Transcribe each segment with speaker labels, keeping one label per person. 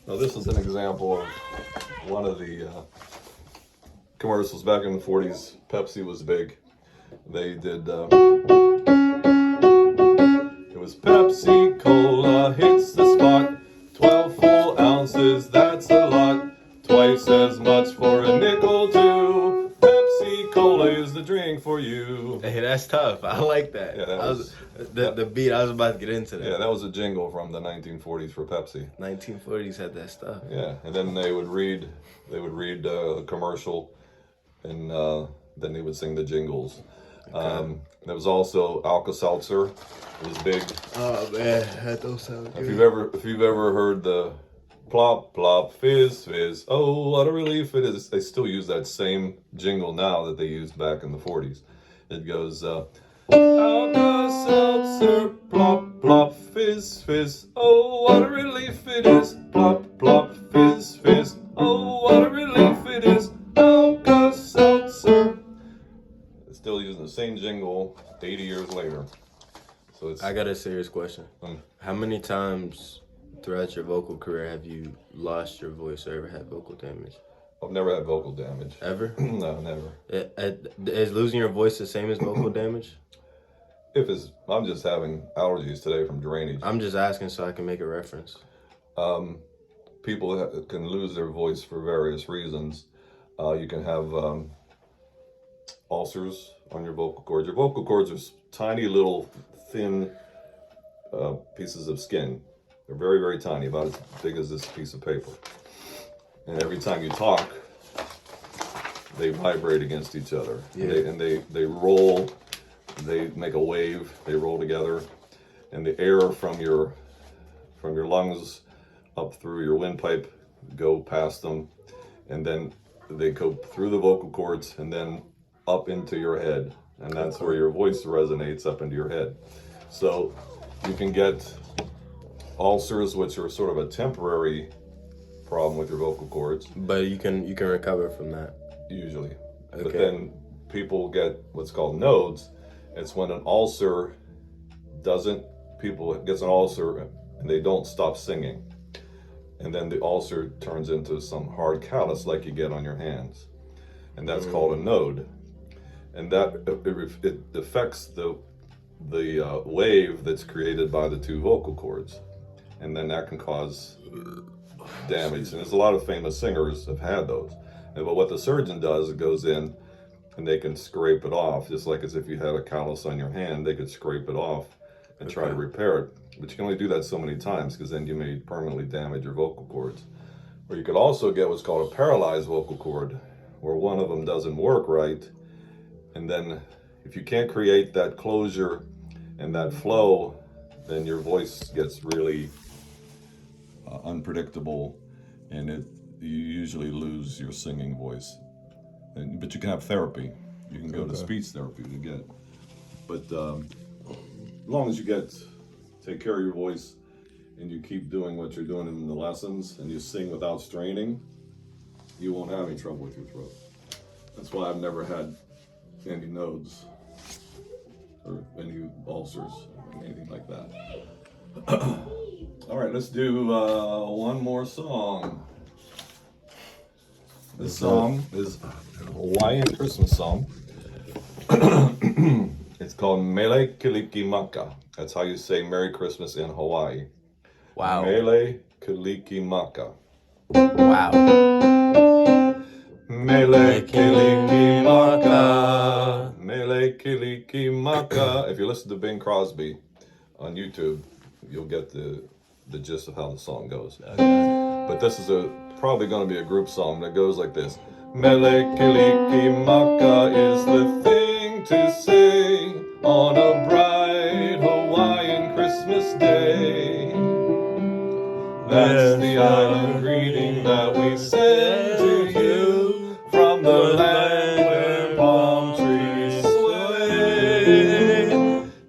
Speaker 1: Now this is an example of one of the commercials back in the 40s. Pepsi was big. They did, it was Pepsi Cola hits the spot. 12 full ounces, that's a lot. Twice as much for a nickel too. Pepsi Cola is the drink for you.
Speaker 2: Hey, that's tough. I like that.
Speaker 1: Yeah, that was
Speaker 2: the beat. I was about to get into that.
Speaker 1: Yeah, that was a jingle from the 1940s for Pepsi.
Speaker 2: 1940s had that stuff.
Speaker 1: Yeah, and then they would read the commercial, and then they would sing the jingles. Okay. There was also Alka-Seltzer. It was big.
Speaker 2: Oh man, that don't sound good.
Speaker 1: If you've ever heard the plop plop fizz fizz, oh what a relief it is. They still use that same jingle now that they used back in the 40s. It goes Alka-Seltzer, plop plop fizz fizz, oh what a relief it is. Plop plop fizz fizz, oh what a relief it is. Alka-Seltzer. Still using the same jingle 80 years later. So it's.
Speaker 2: I got a serious question. How many times throughout your vocal career have you lost your voice or ever had vocal damage?
Speaker 1: I've never had vocal damage.
Speaker 2: Ever?
Speaker 1: No, never.
Speaker 2: Is losing your voice the same as vocal damage?
Speaker 1: I'm just having allergies today from drainage.
Speaker 2: I'm just asking so I can make a reference.
Speaker 1: People can lose their voice for various reasons. You can have ulcers on your vocal cords. Your vocal cords are tiny little thin pieces of skin. They're very, very tiny, about as big as this piece of paper. And every time you talk, they vibrate against each other. Yeah. They roll, they make a wave, they roll together, and the air from your lungs up through your windpipe go past them, and then they go through the vocal cords and then up into your head, and that's where your voice resonates up into your head. So you can get ulcers, which are sort of a temporary problem with your vocal cords.
Speaker 2: But you can recover from that.
Speaker 1: Usually.
Speaker 2: Okay.
Speaker 1: But then people get what's called nodes. It's when an ulcer gets an ulcer and they don't stop singing. And then the ulcer turns into some hard callus like you get on your hands. And that's called a node. And that it affects the wave that's created by the two vocal cords. And then that can cause damage. And there's a lot of famous singers have had those. But what the surgeon does, it goes in and they can scrape it off, just like as if you had a callus on your hand, they could scrape it off and try to repair it. But you can only do that so many times because then you may permanently damage your vocal cords. Or you could also get what's called a paralyzed vocal cord, where one of them doesn't work right. And then if you can't create that closure and that flow, then your voice gets really unpredictable, and you usually lose your singing voice. But you can have therapy. You can go to speech therapy to get it. But as long as you take care of your voice and you keep doing what you're doing in the lessons and you sing without straining, you won't have any trouble with your throat. That's why I've never had any nodes or any ulcers or anything like that. All right, let's do one more song. This song is a Hawaiian Christmas song. It's called Mele Kalikimaka. That's how you say Merry Christmas in Hawaii.
Speaker 2: Wow.
Speaker 1: Mele Kalikimaka.
Speaker 2: Wow.
Speaker 1: Mele Kalikimaka. Mele Kalikimaka. If you listen to Bing Crosby on YouTube, you'll get the gist of how the song goes. But this is probably going to be a group song that goes like this. Mele Kalikimaka is the thing to say on a bright Hawaiian Christmas day. That's the island greeting that we send to you from the land where palm trees sway.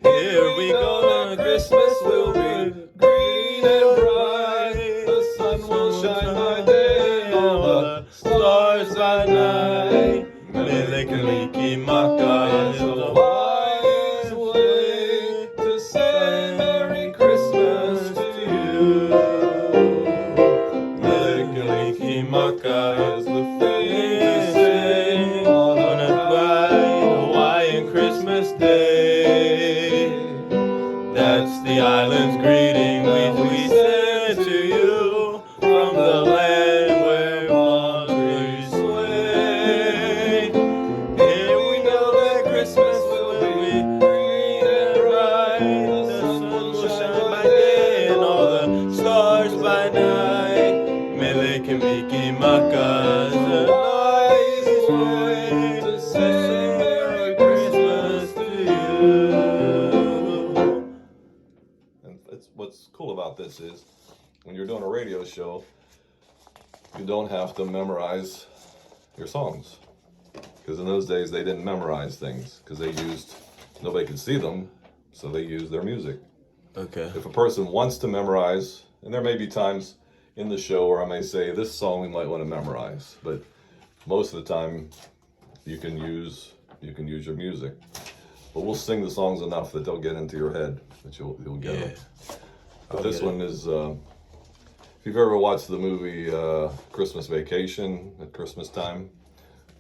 Speaker 1: Here we go, now Christmas will be green and bright. The sun will shine by day and all the stars by night. Mele Kalikimaka is a wise way to say Merry Christmas to you.
Speaker 2: Maka is the thing to sing on a bright Hawaiian Christmas day. That's the island's greeting we send to you from the land where palm trees sway. Here we know that Christmas will be green and bright. The sun will shine by day and all the stars by night. Mele Maka is a nice way to say Merry Christmas to you.
Speaker 1: And what's cool about this is when you're doing a radio show, you don't have to memorize your songs. Because in those days, they didn't memorize things because nobody could see them, so they used their music.
Speaker 2: Okay.
Speaker 1: If a person wants to memorize, and there may be times in the show where I may say, this song we might want to memorize, but most of the time you can use your music. But we'll sing the songs enough that they'll get into your head, that you'll get them. But this one is, if you've ever watched the movie Christmas Vacation at Christmas time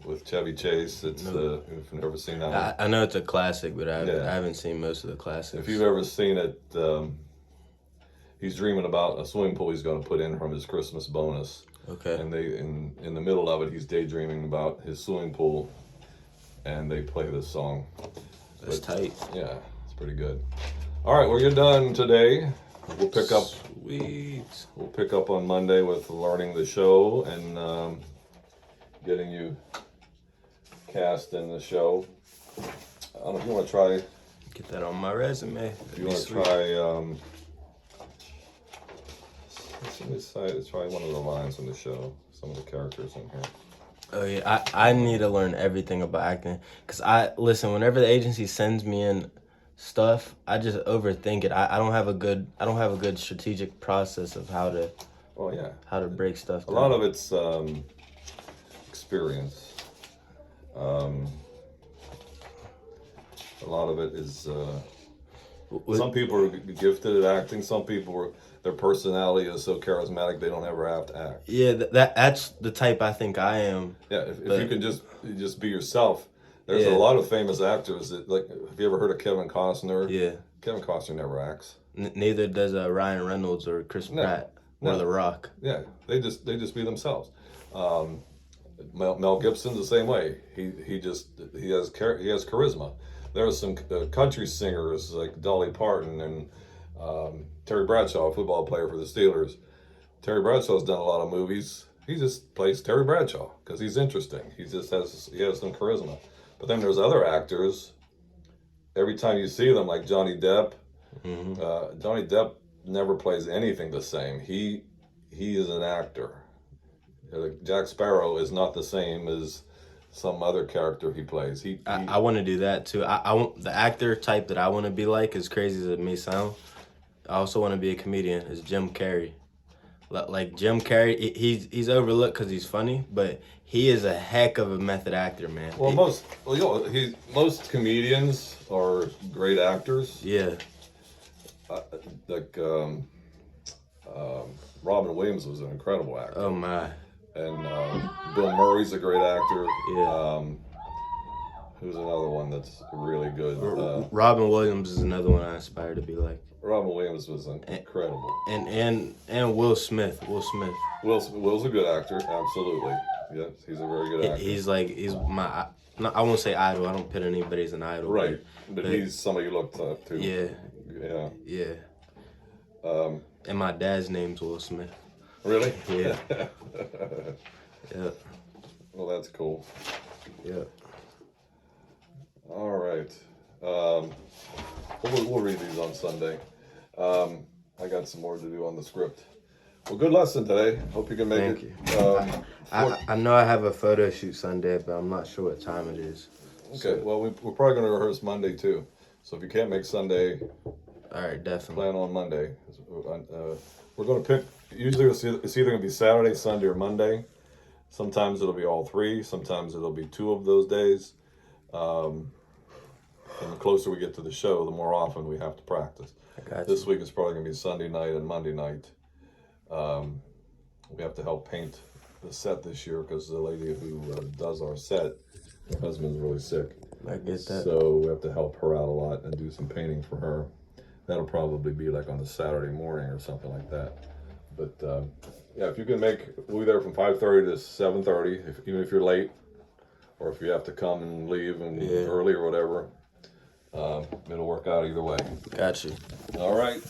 Speaker 1: with Chevy Chase, it's if you've never seen that one.
Speaker 2: I know it's a classic, but I haven't seen most of the classics.
Speaker 1: If you've ever seen it, he's dreaming about a swimming pool he's going to put in from his Christmas bonus.
Speaker 2: Okay.
Speaker 1: And they in the middle of it, he's daydreaming about his swimming pool, and they play this song.
Speaker 2: That's tight.
Speaker 1: Yeah, it's pretty good. All right, well, you're done today. We'll pick up.
Speaker 2: Sweet.
Speaker 1: We'll pick up on Monday with learning the show and getting you cast in the show. I don't know if you want to try.
Speaker 2: Get that on my resume.
Speaker 1: If you want to try. Let's try one of the lines in the show. Some of the characters in here.
Speaker 2: Oh yeah, I need to learn everything about acting. Cause whenever the agency sends me in stuff, I just overthink it. I don't have a good strategic process of how to break stuff down.
Speaker 1: A lot of it's experience. A lot of it is some people are gifted at acting. Some people their personality is so charismatic they don't ever have to act.
Speaker 2: Yeah, that's the type I think I am.
Speaker 1: Yeah, if you can just be yourself. There's a lot of famous actors that, like, have you ever heard of Kevin Costner?
Speaker 2: Yeah.
Speaker 1: Kevin Costner never acts.
Speaker 2: Neither does Ryan Reynolds or Chris Pratt or The Rock.
Speaker 1: Yeah, they just be themselves. Mel Gibson's the same way. He has charisma. There are some country singers like Dolly Parton and Terry Bradshaw, a football player for the Steelers. Terry Bradshaw's done a lot of movies. He just plays Terry Bradshaw because he's interesting. He has some charisma. But then there's other actors. Every time you see them, like Johnny Depp, Johnny Depp never plays anything the same. He is an actor. Jack Sparrow is not the same as some other character he plays.
Speaker 2: I want to do that too. I want the actor type that I want to be like, as crazy as it may sound. I also want to be a comedian. Is Jim Carrey. Like Jim Carrey, he's overlooked because he's funny, but he is a heck of a method actor, man.
Speaker 1: Well, most comedians are great actors.
Speaker 2: Yeah.
Speaker 1: Like Robin Williams was an incredible actor.
Speaker 2: Oh my.
Speaker 1: And Bill Murray's a great actor.
Speaker 2: Yeah.
Speaker 1: Who's another one that's really good?
Speaker 2: Robin Williams is another one I aspire to be like.
Speaker 1: Robin Williams was incredible.
Speaker 2: And Will Smith.
Speaker 1: Will's a good actor, absolutely. Yes, he's a very good actor.
Speaker 2: He's my, I won't say idol. I don't put anybody as an idol.
Speaker 1: Right, but he's somebody you looked up to.
Speaker 2: Yeah.
Speaker 1: Yeah.
Speaker 2: And my dad's name's Will Smith.
Speaker 1: Really?
Speaker 2: Yeah. Yeah.
Speaker 1: Well, that's cool.
Speaker 2: Yeah.
Speaker 1: All right. We'll read these on Sunday. I got some more to do on the script. Well, good lesson today. Hope you can make it.
Speaker 2: I know I have a photo shoot Sunday, but I'm not sure what time it is.
Speaker 1: Okay. So, well, we're probably going to rehearse Monday too. So if you can't make Sunday,
Speaker 2: all right, definitely
Speaker 1: plan on Monday. We're going to pick. Usually it's either going to be Saturday, Sunday, or Monday. Sometimes it'll be all three. Sometimes it'll be two of those days. And the closer we get to the show, the more often we have to practice. This week is probably going to be Sunday night and Monday night. We have to help paint the set this year because the lady who does our set, her husband's really sick.
Speaker 2: I get that.
Speaker 1: So we have to help her out a lot and do some painting for her. That'll probably be like on a Saturday morning or something like that. But yeah, if you can make, we'll be there from 5:30 to 7:30, even if you're late, or if you have to come and leave and early or whatever, it'll work out either way.
Speaker 2: Got you.
Speaker 1: All right.